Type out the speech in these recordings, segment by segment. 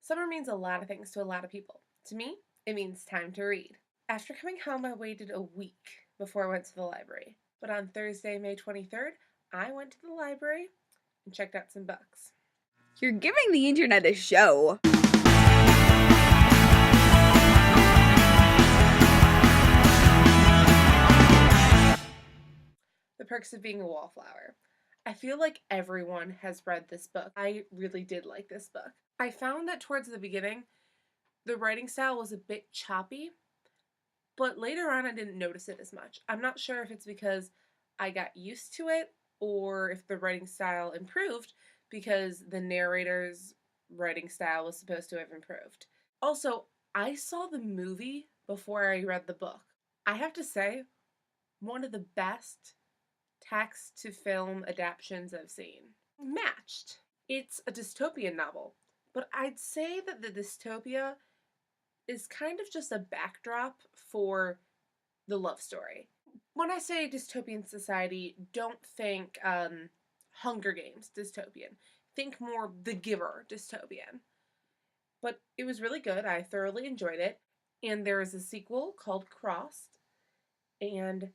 Summer means a lot of things to a lot of people. To me, it means time to read. After coming home, I waited a week before I went to the library. But on Thursday, May 23rd, I went to the library and checked out some books. You're giving the internet a show. The Perks of Being a Wallflower. I feel like everyone has read this book. I really did like this book. I found that towards the beginning, the writing style was a bit choppy, but later on I didn't notice it as much. I'm not sure if it's because I got used to it or if the writing style improved because the narrator's writing style was supposed to have improved. Also, I saw the movie before I read the book. I have to say, one of the best text to film adaptations I've seen. Matched. It's a dystopian novel, but I'd say that the dystopia is kind of just a backdrop for the love story. When I say dystopian society, don't think Hunger Games dystopian. Think more The Giver dystopian. But it was really good. I thoroughly enjoyed it. And there is a sequel called Crossed, and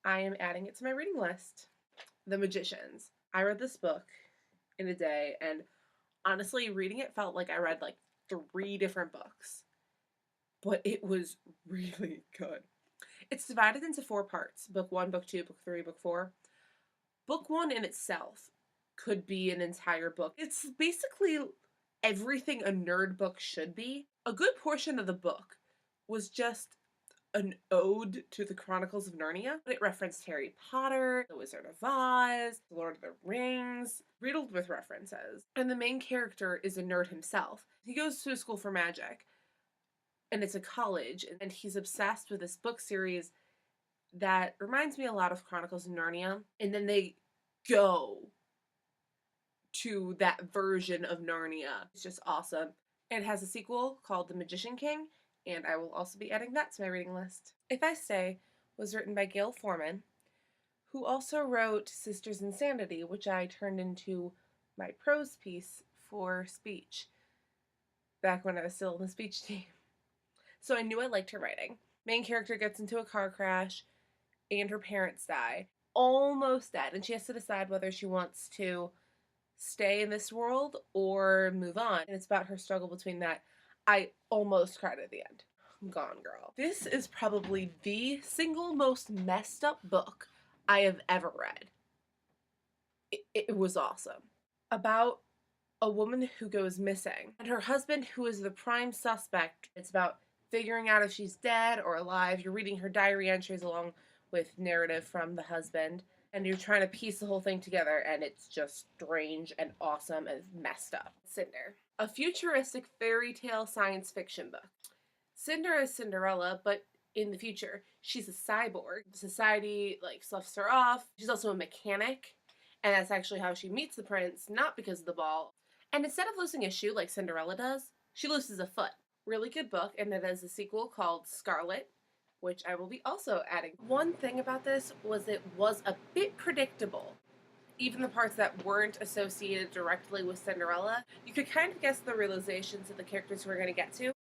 I am adding it to my reading list. The Magicians. I read this book in a day, and honestly, reading it felt like I read like 3 different books. But it was really good. It's divided into 4 parts. Book 1, Book 2, Book 3, Book 4. Book 1 in itself could be an entire book. It's basically everything a nerd book should be. A good portion of the book was just an ode to the Chronicles of Narnia. It referenced Harry Potter, The Wizard of Oz, The Lord of the Rings, riddled with references. And the main character is a nerd himself. He goes to a school for magic, and it's a college, and he's obsessed with this book series that reminds me a lot of Chronicles of Narnia. And then they go to that version of Narnia. It's just awesome. It has a sequel called The Magician King, and I will also be adding that to my reading list. If I Stay was written by Gayle Forman, who also wrote Sisters Insanity, which I turned into my prose piece for speech back when I was still in the speech team. So I knew I liked her writing. Main character gets into a car crash, and her parents die. Almost dead, and she has to decide whether she wants to stay in this world or move on. And it's about her struggle between that. I almost cried at the end. I'm gone, girl. This is probably the single most messed up book I have ever read. It was awesome. About a woman who goes missing, and her husband, who is the prime suspect. It's about figuring out if she's dead or alive. You're reading her diary entries along with narrative from the husband, and you're trying to piece the whole thing together, and it's just strange and awesome and messed up. Cinder. A futuristic fairy tale science fiction book. Cinder is Cinderella, but in the future. She's a cyborg. Society, sloughs her off. She's also a mechanic, and that's actually how she meets the prince, not because of the ball. And instead of losing a shoe like Cinderella does, she loses a foot. Really good book, and it has a sequel called Scarlet, which I will be also adding. One thing about this was it was a bit predictable. Even the parts that weren't associated directly with Cinderella, you could kind of guess the realizations of the characters we're going to get to.